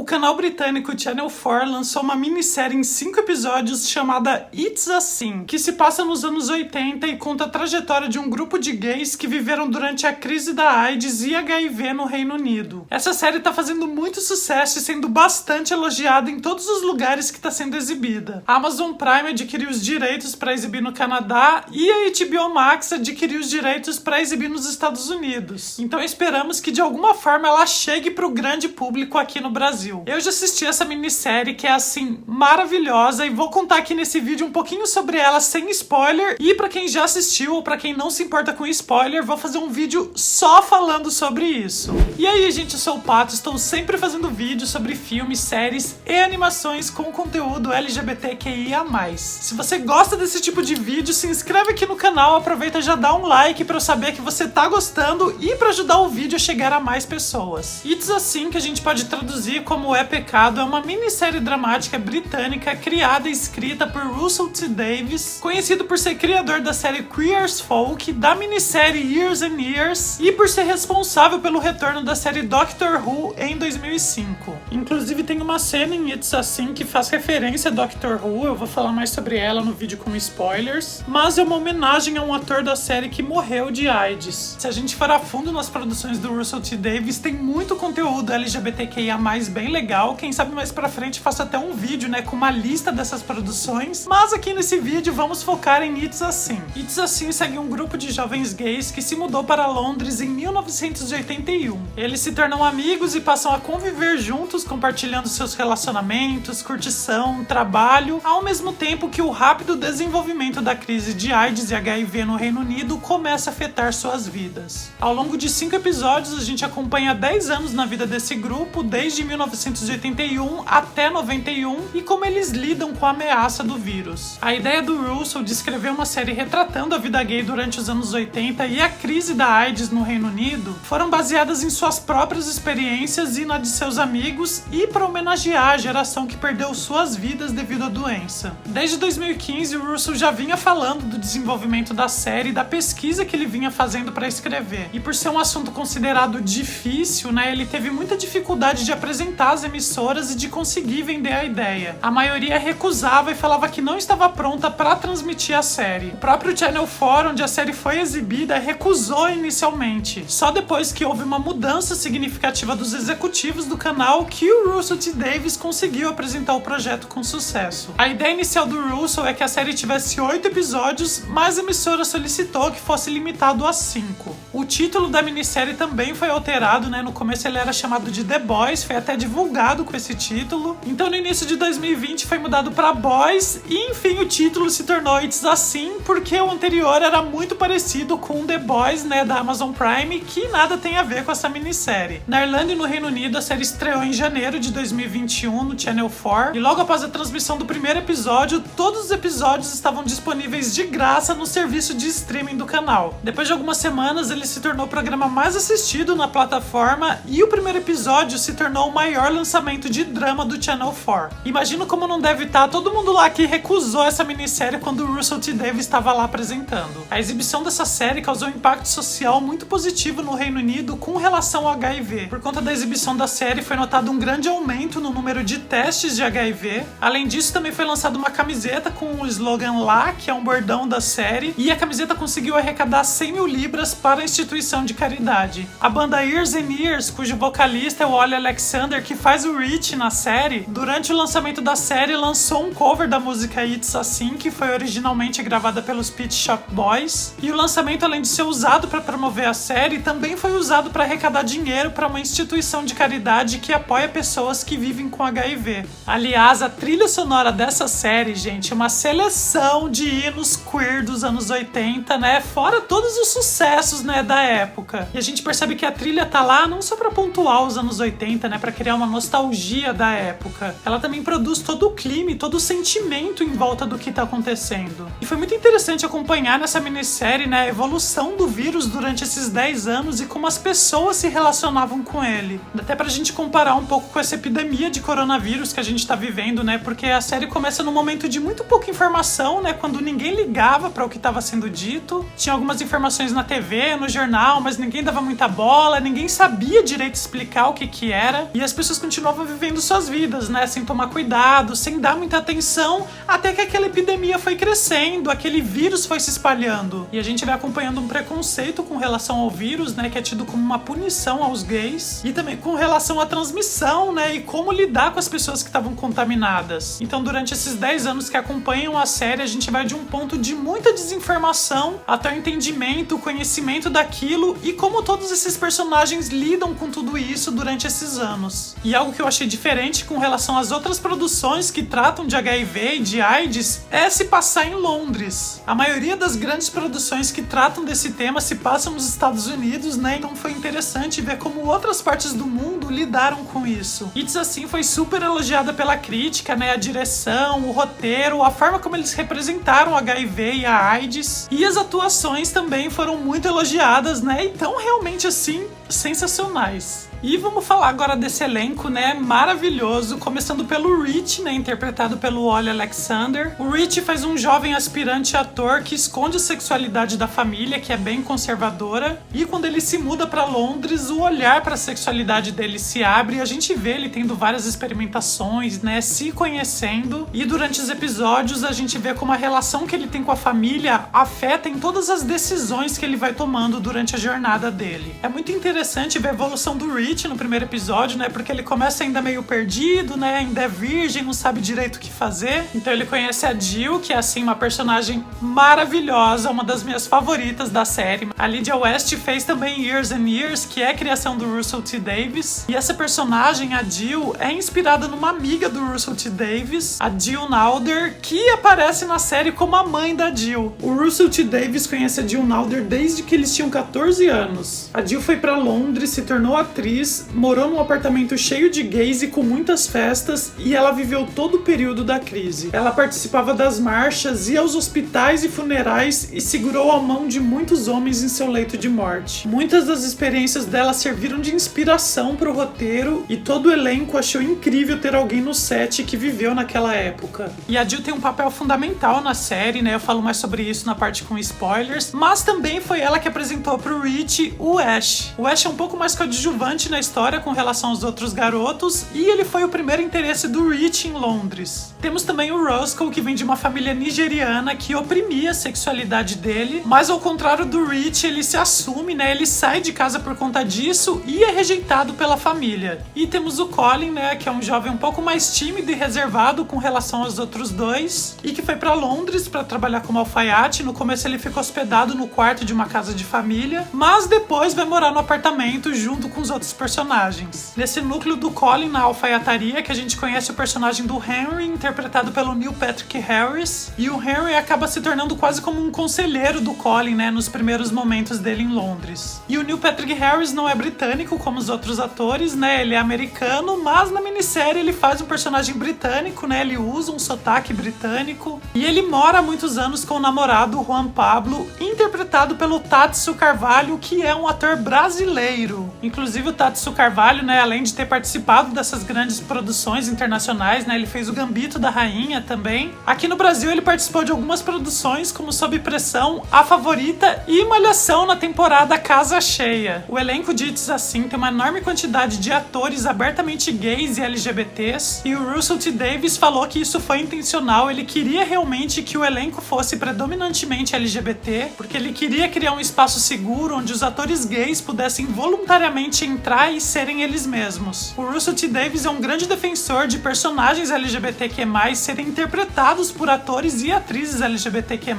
canal britânico Channel 4 lançou uma minissérie em 5 episódios chamada It's Assim, que se passa nos anos 80 e conta a trajetória de um grupo de gays que viveram durante a crise da AIDS e HIV no Reino Unido. Essa série tá fazendo muito sucesso e sendo bastante elogiada em todos os lugares que tá sendo exibida. A Amazon Prime adquiriu os direitos para exibir no Canadá e a HBO Max adquiriu os direitos para exibir nos Estados Unidos. Então esperamos que de alguma forma ela chegue pro grande público aqui no Brasil. Eu já assisti essa minissérie que é assim maravilhosa e vou contar aqui nesse vídeo um pouquinho sobre ela sem spoiler, e pra quem já assistiu ou pra quem não se importa com spoiler, vou fazer um vídeo só falando sobre isso. E aí, gente, eu sou o Pato, estou sempre fazendo vídeos sobre filmes, séries e animações com conteúdo LGBTQIA+. Se você gosta desse tipo de vídeo, se inscreve aqui no canal, aproveita e já dá um like pra eu saber que você tá gostando e pra ajudar o vídeo a chegar a mais pessoas. It's Assim, que a gente pode traduzir como É Pecado, é uma minissérie dramática britânica criada e escrita por Russell T Davies, conhecido por ser criador da série Queer as Folk, da minissérie Years and Years e por ser responsável pelo retorno da série Doctor Who em 2005. Inclusive tem uma cena em It's Assim que faz referência a Doctor Who, eu vou falar mais sobre ela no vídeo com spoilers, mas é uma homenagem a um ator da série que morreu de AIDS. Se a gente for a fundo nas produções do Russell T Davies, tem muito conteúdo LGBTQIA+, bem legal. Quem sabe mais pra frente faço até um vídeo, né, com uma lista dessas produções, mas aqui nesse vídeo vamos focar em It's Assim. It's Assim segue um grupo de jovens gays que se mudou para Londres em 1981. Eles se tornam amigos e passam a conviver juntos, compartilhando seus relacionamentos, curtição, trabalho, ao mesmo tempo que o rápido desenvolvimento da crise de AIDS e HIV no Reino Unido começa a afetar suas vidas. Ao longo de 5 episódios, a gente acompanha 10 anos na vida desse grupo, desde 1981 até 91, e como eles lidam com a ameaça do vírus. A ideia do Russell de escrever uma série retratando a vida gay durante os anos 80 e a crise da AIDS no Reino Unido foram baseadas em suas próprias experiências e na de seus amigos, e para homenagear a geração que perdeu suas vidas devido à doença. Desde 2015, o Russell já vinha falando do desenvolvimento da série e da pesquisa que ele vinha fazendo para escrever. E por ser um assunto considerado difícil, né, ele teve muita dificuldade de apresentar as emissoras e de conseguir vender a ideia. A maioria recusava e falava que não estava pronta para transmitir a série. O próprio Channel 4, onde a série foi exibida, recusou inicialmente. Só depois que houve uma mudança significativa dos executivos do canal que o Russell T Davies conseguiu apresentar o projeto com sucesso. A ideia inicial do Russell é que a série tivesse 8 episódios, mas a emissora solicitou que fosse limitado a 5. O título da minissérie também foi alterado, né? No começo ele era chamado de The Boys, foi até divulgado com esse título. Então no início de 2020 foi mudado para Boys e enfim o título se tornou It's Assim, porque o anterior era muito parecido com The Boys, né, da Amazon Prime, que nada tem a ver com essa minissérie. Na Irlanda e no Reino Unido a série estreou em janeiro de 2021 no Channel 4 e logo após a transmissão do primeiro episódio, todos os episódios estavam disponíveis de graça no serviço de streaming do canal. Depois de algumas semanas ele se tornou o programa mais assistido na plataforma e o primeiro episódio se tornou o maior lançamento de drama do Channel 4. Imagino como não deve estar todo mundo lá que recusou essa minissérie quando o Russell T Davies estava lá apresentando. A exibição dessa série causou um impacto social muito positivo no Reino Unido com relação ao HIV. Por conta da exibição da série foi notado um grande aumento no número de testes de HIV. Além disso, também foi lançada uma camiseta com o slogan Lá, que é um bordão da série, e a camiseta conseguiu arrecadar 100 mil libras para a instituição de caridade. A banda Years and Years, cujo vocalista é o Ollie Alexander, que faz o Rich na série, durante o lançamento da série lançou um cover da música It's Assim, que foi originalmente gravada pelos Pet Shop Boys, e o lançamento, além de ser usado para promover a série, também foi usado para arrecadar dinheiro para uma instituição de caridade que apoia pessoas que vivem com HIV. Aliás, a trilha sonora dessa série, gente, é uma seleção de hinos queer dos anos 80, né, fora todos os sucessos, né, da época. E a gente percebe que a trilha tá lá não só para pontuar os anos 80, né, para criar uma nostalgia da época. Ela também produz todo o clima e todo o sentimento em volta do que tá acontecendo. E foi muito interessante acompanhar nessa minissérie, né, a evolução do vírus durante esses 10 anos e como as pessoas se relacionavam com ele. Até pra gente comparar um pouco com essa epidemia de coronavírus que a gente tá vivendo, né, porque a série começa num momento de muito pouca informação, né, quando ninguém ligava para o que estava sendo dito. Tinha algumas informações na TV, no jornal, mas ninguém dava muita bola, ninguém sabia direito explicar o que era. E as pessoas pessoas continuavam vivendo suas vidas, né? Sem tomar cuidado, sem dar muita atenção, até que aquela epidemia foi crescendo, aquele vírus foi se espalhando. E a gente vai acompanhando um preconceito com relação ao vírus, né? Que é tido como uma punição aos gays. E também com relação à transmissão, né? E como lidar com as pessoas que estavam contaminadas. Então, durante esses 10 anos que acompanham a série, a gente vai de um ponto de muita desinformação até o entendimento, o conhecimento daquilo e como todos esses personagens lidam com tudo isso durante esses anos. E algo que eu achei diferente com relação às outras produções que tratam de HIV e de AIDS é se passar em Londres. A maioria das grandes produções que tratam desse tema se passam nos Estados Unidos, né? Então foi interessante ver como outras partes do mundo lidaram com isso. It's Assim foi super elogiada pela crítica, né? A direção, o roteiro, a forma como eles representaram o HIV e a AIDS. E as atuações também foram muito elogiadas, né? Então realmente assim, sensacionais. E vamos falar agora desse elenco, né, maravilhoso, começando pelo Rich, né, interpretado pelo Ollie Alexander. O Rich faz um jovem aspirante ator que esconde a sexualidade da família, que é bem conservadora, e quando ele se muda para Londres, o olhar para a sexualidade dele se abre e a gente vê ele tendo várias experimentações, né, se conhecendo, e durante os episódios a gente vê como a relação que ele tem com a família afeta em todas as decisões que ele vai tomando durante a jornada dele. É muito interessante ver a evolução do Rich no primeiro episódio, né? Porque ele começa ainda meio perdido, né? Ainda é virgem, não sabe direito o que fazer. Então ele conhece a Jill, que é assim uma personagem maravilhosa, uma das minhas favoritas da série. A Lydia West fez também Years and Years, que é a criação do Russell T Davies. E essa personagem, a Jill, é inspirada numa amiga do Russell T Davies, a Jill Nalder, que aparece na série como a mãe da Jill. O Russell T Davies conhece a Jill Nalder desde que eles tinham 14 anos. A Jill foi para Londres, se tornou atriz, morou num apartamento cheio de gays e com muitas festas, e ela viveu todo o período da crise. Ela participava das marchas, ia aos hospitais e funerais e segurou a mão de muitos homens em seu leito de morte. Muitas das experiências dela serviram de inspiração para o roteiro e todo o elenco achou incrível ter alguém no set que viveu naquela época. E a Jill tem um papel fundamental na série, né? Eu falo mais sobre isso na parte com spoilers, mas também foi ela que apresentou pro Rich o Ash. O Ash é um pouco mais coadjuvante na história com relação aos outros garotos e ele foi o primeiro interesse do Rich em Londres. Temos também o Roscoe, que vem de uma família nigeriana que oprimia a sexualidade dele, mas ao contrário do Rich, ele se assume, né? Ele sai de casa por conta disso e é rejeitado pela família. E temos o Colin, né? Que é um jovem um pouco mais tímido e reservado com relação aos outros dois e que foi para Londres para trabalhar como alfaiate. No começo ele fica hospedado no quarto de uma casa de família, mas depois vai morar no apartamento junto com os outros personagens. Nesse núcleo do Colin na alfaiataria que a gente conhece o personagem do Henry, interpretado pelo Neil Patrick Harris, e o Henry acaba se tornando quase como um conselheiro do Colin, né, nos primeiros momentos dele em Londres. E o Neil Patrick Harris não é britânico como os outros atores, né, ele é americano, mas na minissérie ele faz um personagem britânico, né, ele usa um sotaque britânico, e ele mora há muitos anos com o namorado Juan Pablo, interpretado pelo Tatsu Carvalho, que é um ator brasileiro. Inclusive o Tatsu Carvalho, né, além de ter participado dessas grandes produções internacionais, né, ele fez o Gambito da Rainha também. Aqui no Brasil ele participou de algumas produções como Sob Pressão, A Favorita e Malhação na temporada Casa Cheia. O elenco de It's Assim tem uma enorme quantidade de atores abertamente gays e LGBTs, e o Russell T Davies falou que isso foi intencional, ele queria realmente que o elenco fosse predominantemente LGBT, porque ele queria criar um espaço seguro onde os atores gays pudessem voluntariamente entrar e serem eles mesmos. O Russell T Davies é um grande defensor de personagens LGBTQ+, serem interpretados por atores e atrizes LGBTQ+,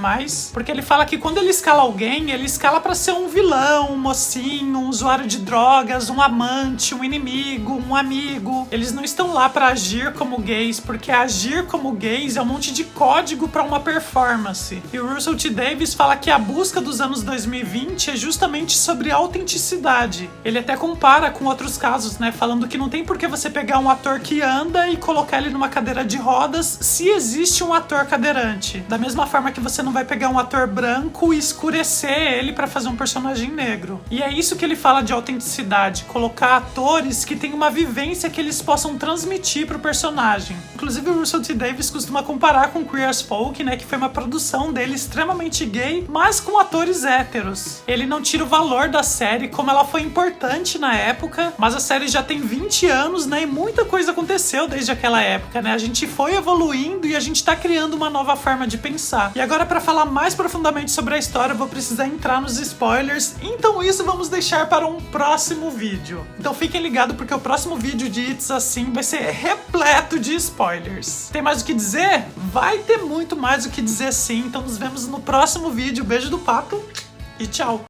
porque ele fala que quando ele escala alguém, ele escala pra ser um vilão, um mocinho, um usuário de drogas, um amante, um inimigo, um amigo. Eles não estão lá pra agir como gays, porque agir como gays é um monte de código pra uma performance. E o Russell T Davies fala que a busca dos anos 2020 é justamente sobre autenticidade. Ele até compara com outros casos, né, falando que não tem por que você pegar um ator que anda e colocar ele numa cadeira de rodas se existe um ator cadeirante. Da mesma forma que você não vai pegar um ator branco e escurecer ele pra fazer um personagem negro. E é isso que ele fala de autenticidade, colocar atores que têm uma vivência que eles possam transmitir pro personagem. Inclusive o Russell T Davies costuma comparar com Queer as Folk, né, que foi uma produção dele extremamente gay, mas com atores héteros. Ele não tira o valor da série, como ela foi importante na época, época, mas a série já tem 20 anos, né? E muita coisa aconteceu desde aquela época, né? A gente foi evoluindo e a gente tá criando uma nova forma de pensar. E agora, pra falar mais profundamente sobre a história, eu vou precisar entrar nos spoilers, então isso vamos deixar para um próximo vídeo. Então fiquem ligados, porque o próximo vídeo de It's Assim vai ser repleto de spoilers. Tem mais o que dizer? Vai ter muito mais o que dizer sim, então nos vemos no próximo vídeo. Beijo do Pato e tchau!